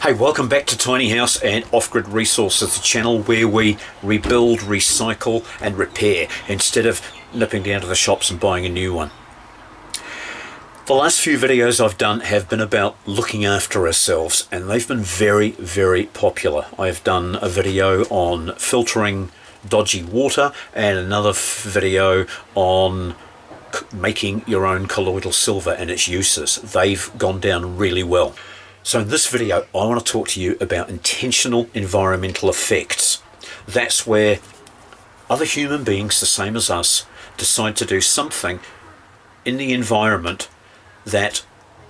Hey, welcome back to Tiny House and Off-Grid Resources, the channel where we rebuild, recycle and repair instead of nipping down to the shops and buying a new one. The last few videos I've done have been about looking after ourselves, and they've been very, very popular. I've done a video on filtering dodgy water and another video on making your own colloidal silver and its uses. They've gone down really well. So in this video, I want to talk to you about intentional environmental effects. That's where other human beings, the same as us, decide to do something in the environment that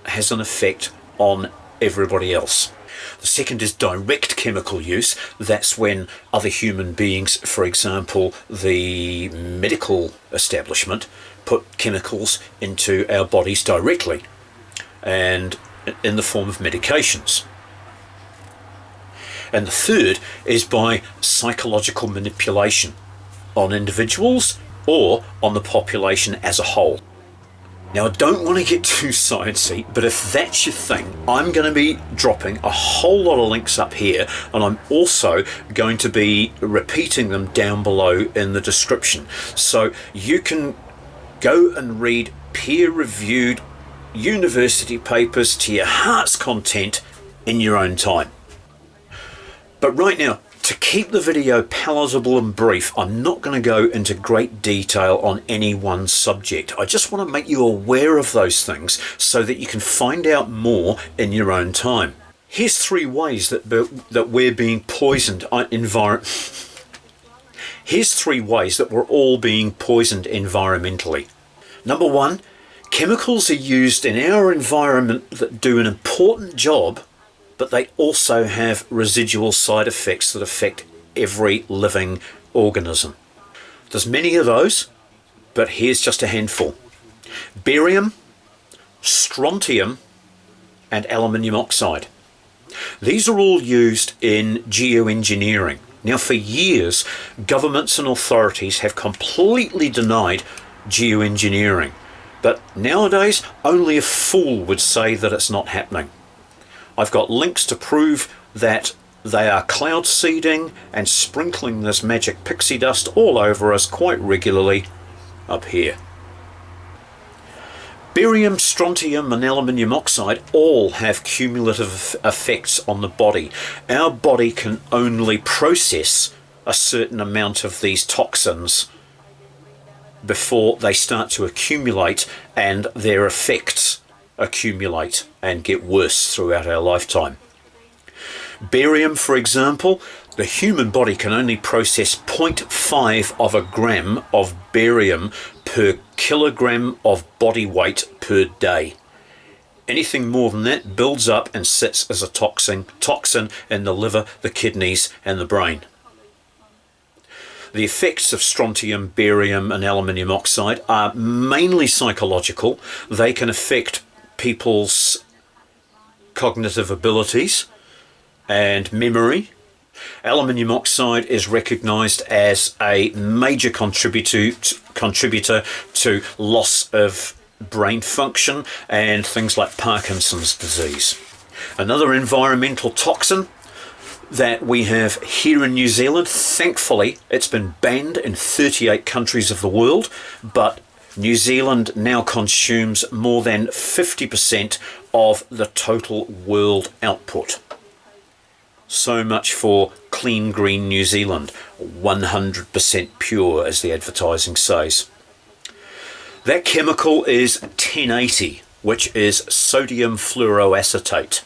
has an effect on everybody else. The second is direct chemical use. That's when other human beings, for example, the medical establishment, put chemicals into our bodies directly and in the form of medications. And the third is by psychological manipulation on individuals or on the population as a whole. Now, I don't want to get too sciencey, but if that's your thing, I'm going to be dropping a whole lot of links up here, and I'm also going to be repeating them down below in the description. So you can go and read peer-reviewed university papers to your heart's content in your own time. But right now, to keep the video palatable and brief, I'm not going to go into great detail on any one subject. I just want to make you aware of those things so that you can find out more in your own time. Here's 3 ways that we're being poisoned Here's 3 ways that we're all being poisoned environmentally. Number 1, chemicals are used in our environment that do an important job, but they also have residual side effects that affect every living organism. There's many of those, but here's just a handful. Barium, strontium, and aluminium oxide. These are all used in geoengineering. Now, for years, governments and authorities have completely denied geoengineering. But nowadays, only a fool would say that it's not happening. I've got links to prove that they are cloud seeding and sprinkling this magic pixie dust all over us quite regularly up here. Barium, strontium and aluminium oxide all have cumulative effects on the body. Our body can only process a certain amount of these toxins before they start to accumulate, and their effects accumulate and get worse throughout our lifetime. Barium, for example, the human body can only process 0.5 of a gram of barium per kilogram of body weight per day. Anything more than that builds up and sits as a toxin in the liver, the kidneys and the brain. The effects of strontium, barium and aluminium oxide are mainly psychological. They can affect people's cognitive abilities and memory. Aluminium oxide is recognised as a major contributor to loss of brain function and things like Parkinson's disease. Another environmental toxin that we have here in New Zealand, thankfully it's been banned in 38 countries of the world, but New Zealand now consumes more than 50% of the total world output. So much for clean green New Zealand, 100% pure as the advertising says. That chemical is 1080, which is sodium fluoroacetate.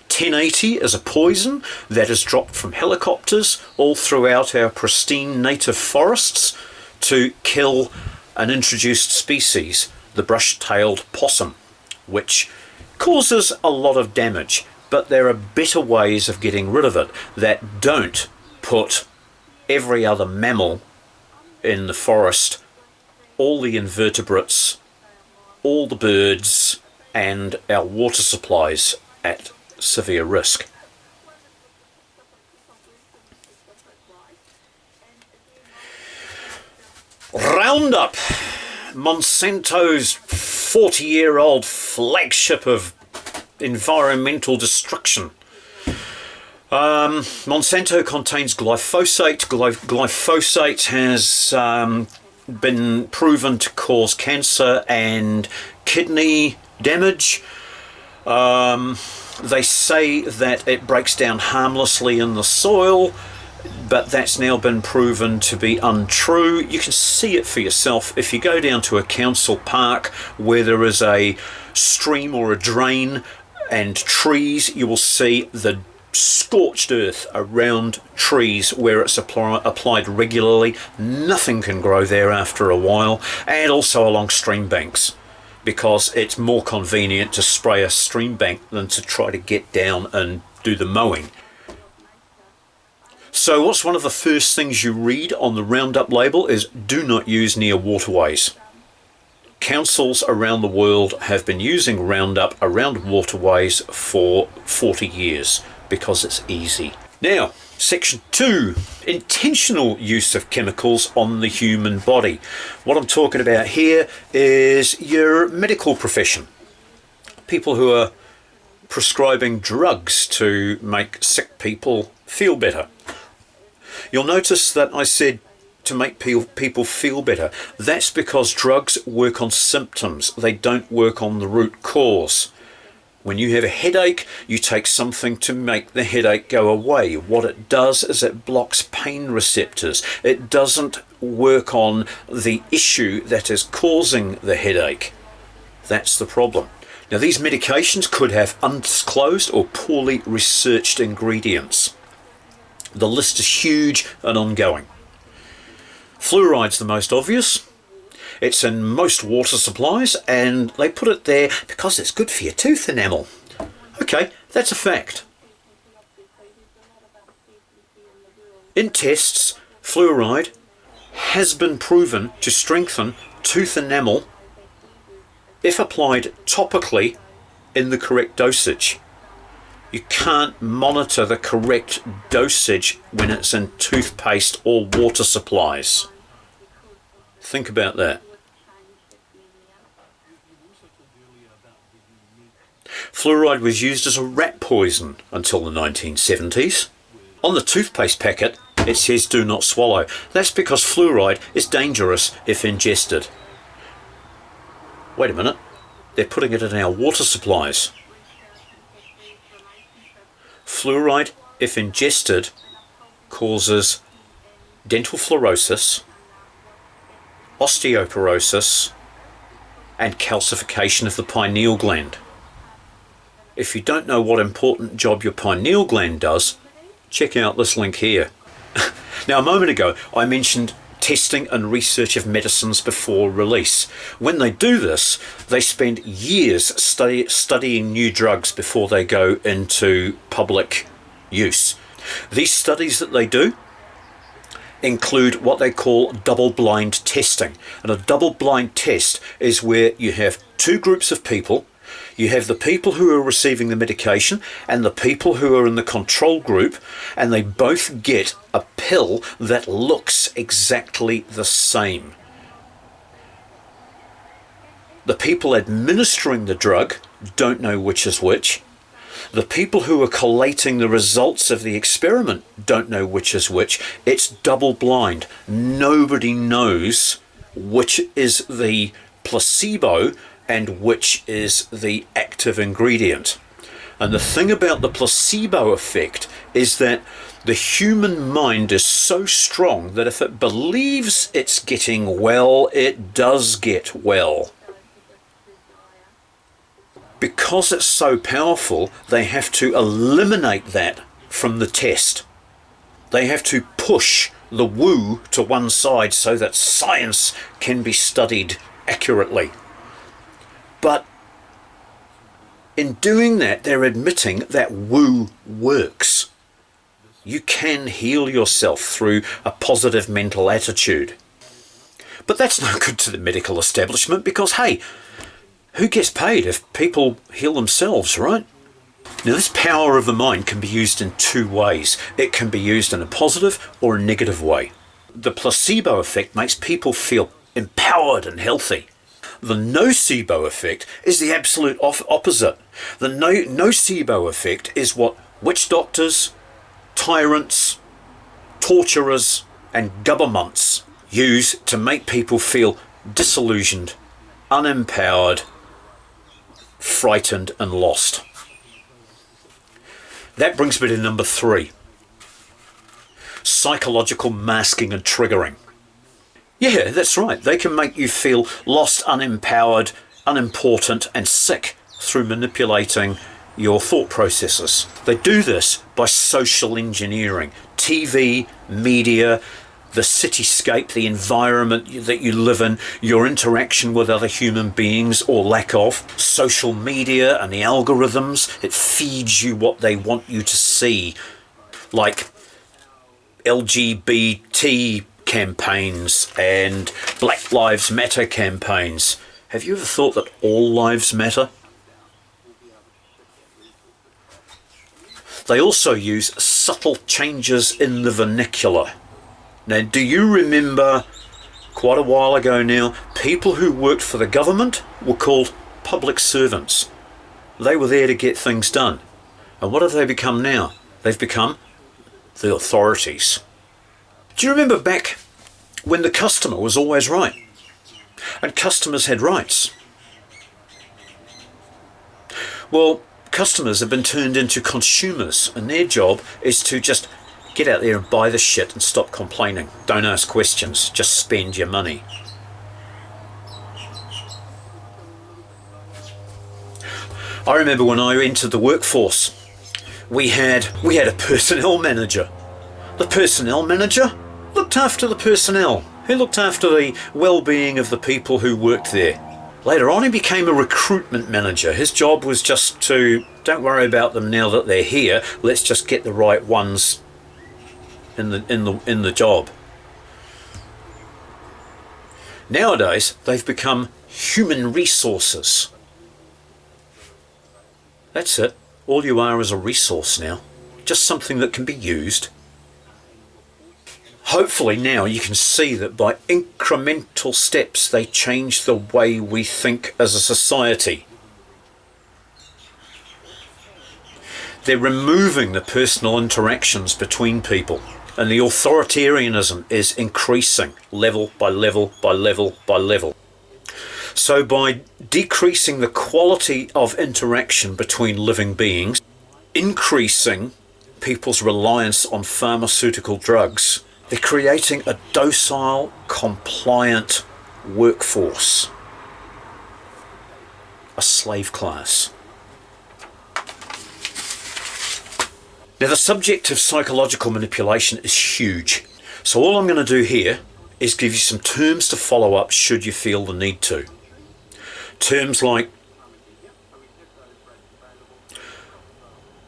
1080 is a poison that is dropped from helicopters all throughout our pristine native forests to kill an introduced species, the brush-tailed possum, which causes a lot of damage, but there are better ways of getting rid of it that don't put every other mammal in the forest, all the invertebrates, all the birds and our water supplies at severe risk. Roundup, Monsanto's 40-year-old flagship of environmental destruction, Monsanto contains glyphosate. Glyphosate has been proven to cause cancer and kidney damage. They say that it breaks down harmlessly in the soil, but that's now been proven to be untrue. You can see it for yourself if you go down to a council park where there is a stream or a drain and trees. You will see the scorched earth around trees where it's applied regularly. Nothing can grow there after a while, and also along stream banks, because it's more convenient to spray a stream bank than to try to get down and do the mowing. So what's one of the first things you read on the Roundup label is do not use near waterways. Councils around the world have been using Roundup around waterways for 40 years because it's easy. Now, section 2, intentional use of chemicals on the human body. What I'm talking about here is your medical profession. People who are prescribing drugs to make sick people feel better. You'll notice that I said to make people feel better. That's because drugs work on symptoms. They don't work on the root cause. When you have a headache, you take something to make the headache go away. What it does is it blocks pain receptors. It doesn't work on the issue that is causing the headache. That's the problem. Now, these medications could have undisclosed or poorly researched ingredients. The list is huge and ongoing. Fluoride's the most obvious. It's in most water supplies, and they put it there because it's good for your tooth enamel. Okay, that's a fact. In tests, fluoride has been proven to strengthen tooth enamel if applied topically in the correct dosage. You can't monitor the correct dosage when it's in toothpaste or water supplies. Think about that. Fluoride was used as a rat poison until the 1970s. On the toothpaste packet, it says do not swallow. That's because fluoride is dangerous if ingested. Wait a minute, they're putting it in our water supplies. Fluoride, if ingested, causes dental fluorosis, osteoporosis, and calcification of the pineal gland. If you don't know what important job your pineal gland does, check out this link here. Now, a moment ago, I mentioned testing and research of medicines before release. When they do this, they spend years studying new drugs before they go into public use. These studies that they do include what they call double-blind testing. And a double-blind test is where you have two groups of people. You have the people who are receiving the medication and the people who are in the control group, and they both get a pill that looks exactly the same. The people administering the drug don't know which is which. The people who are collating the results of the experiment don't know which is which. It's double blind. Nobody knows which is the placebo and which is the active ingredient. And the thing about the placebo effect is that the human mind is so strong that if it believes it's getting well, it does get well. Because it's so powerful, they have to eliminate that from the test. They have to push the woo to one side so that science can be studied accurately. But in doing that, they're admitting that woo works. You can heal yourself through a positive mental attitude. But that's no good to the medical establishment because, hey, who gets paid if people heal themselves, right? Now, this power of the mind can be used in two ways. It can be used in a positive or a negative way. The placebo effect makes people feel empowered and healthy. The nocebo effect is the absolute opposite. The nocebo effect is what witch doctors, tyrants, torturers, and governments use to make people feel disillusioned, unempowered, frightened, and lost. That brings me to number 3. Psychological masking and triggering. Yeah, that's right. They can make you feel lost, unempowered, unimportant, and sick through manipulating your thought processes. They do this by social engineering. TV, media, the cityscape, the environment that you live in, your interaction with other human beings or lack of, social media and the algorithms, it feeds you what they want you to see, like LGBT campaigns and Black Lives Matter campaigns. Have you ever thought that all lives matter? They also use subtle changes in the vernacular. Now, do you remember quite a while ago now, people who worked for the government were called public servants. They were there to get things done. And what have they become now? They've become the authorities. Do you remember back when the customer was always right? And customers had rights. Well, customers have been turned into consumers, and their job is to just get out there and buy the shit and stop complaining. Don't ask questions, just spend your money. I remember when I entered the workforce, we had a personnel manager. The personnel manager looked after the personnel. He looked after the well-being of the people who worked there. Later on, he became a recruitment manager. His job was just to, don't worry about them now that they're here, let's just get the right ones in the job. Nowadays, they've become human resources. That's it. All you are is a resource now. Just something that can be used. Hopefully now you can see that by incremental steps they change the way we think as a society. They're removing the personal interactions between people, and the authoritarianism is increasing level by level by level by level. So by decreasing the quality of interaction between living beings, increasing people's reliance on pharmaceutical drugs, they're creating a docile, compliant workforce. A slave class. Now, the subject of psychological manipulation is huge. So all I'm going to do here is give you some terms to follow up should you feel the need to. Terms like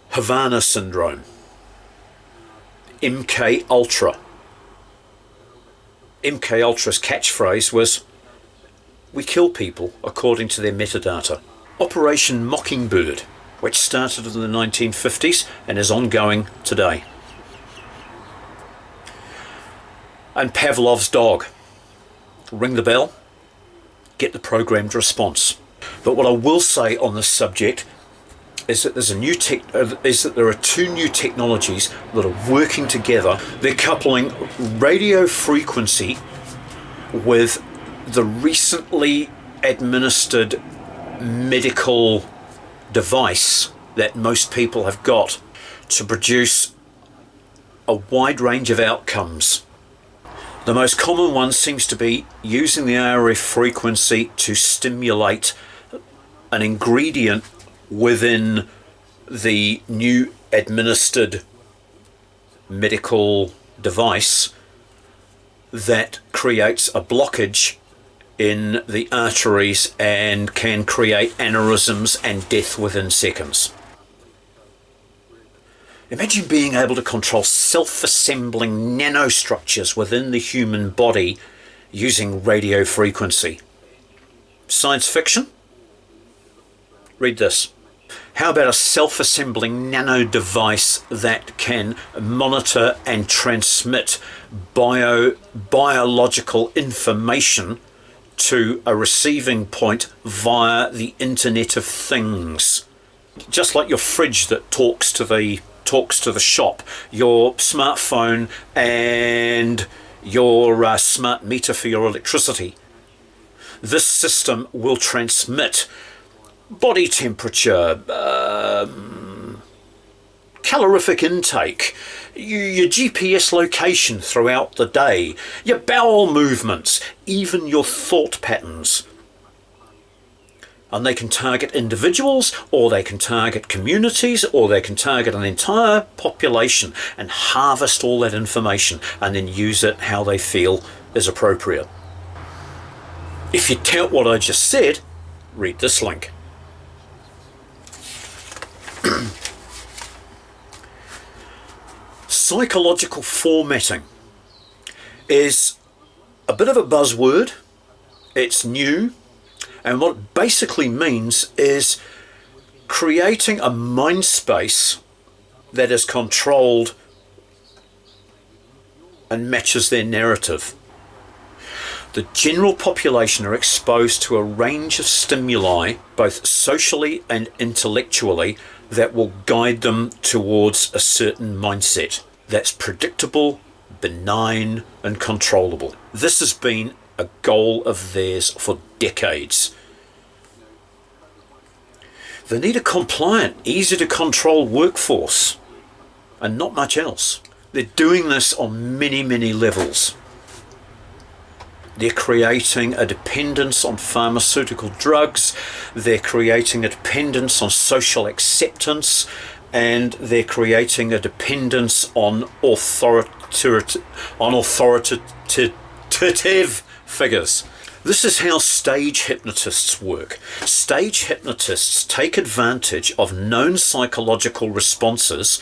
Havana syndrome, MK Ultra. MK Ultra's catchphrase was, "We kill people according to their metadata." Operation Mockingbird, which started in the 1950s and is ongoing today. And Pavlov's dog. Ring the bell, get the programmed response. But what I will say on this subject is that there are two new technologies that are working together. They're coupling radio frequency with the recently administered medical device that most people have got to produce a wide range of outcomes. The most common one seems to be using the RF frequency to stimulate an ingredient within the new administered medical device that creates a blockage in the arteries and can create aneurysms and death within seconds. Imagine being able to control self-assembling nanostructures within the human body using radio frequency. Science fiction? Read this. How about a self-assembling nano device that can monitor and transmit biological information to a receiving point via the Internet of Things? Just like your fridge that talks to the talks to the shop, your smartphone and your smart meter for your electricity. This system will transmit body temperature, calorific intake, your GPS location throughout the day, your bowel movements, even your thought patterns. And they can target individuals, or they can target communities, or they can target an entire population and harvest all that information and then use it how they feel is appropriate. If you doubt what I just said, read this link. Psychological formatting is a bit of a buzzword. It's new, and what it basically means is creating a mind space that is controlled and matches their narrative. The general population are exposed to a range of stimuli, both socially and intellectually, that will guide them towards a certain mindset that's predictable, benign, and controllable. This has been a goal of theirs for decades. They need a compliant, easy to control workforce, and not much else. They're doing this on many, many levels. They're creating a dependence on pharmaceutical drugs, they're creating a dependence on social acceptance, and they're creating a dependence on authoritative figures. This is how stage hypnotists work. Stage hypnotists take advantage of known psychological responses,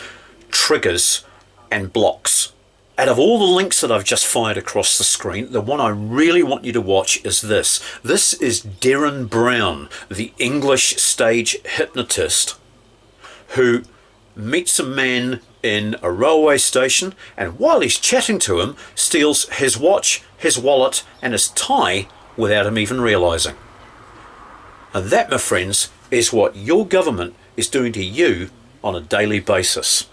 triggers, and blocks. Out of all the links that I've just fired across the screen, the one I really want you to watch is this. This is Darren Brown, the English stage hypnotist, who meets a man in a railway station, and while he's chatting to him, steals his watch, his wallet, and his tie without him even realizing. And that, my friends, is what your government is doing to you on a daily basis.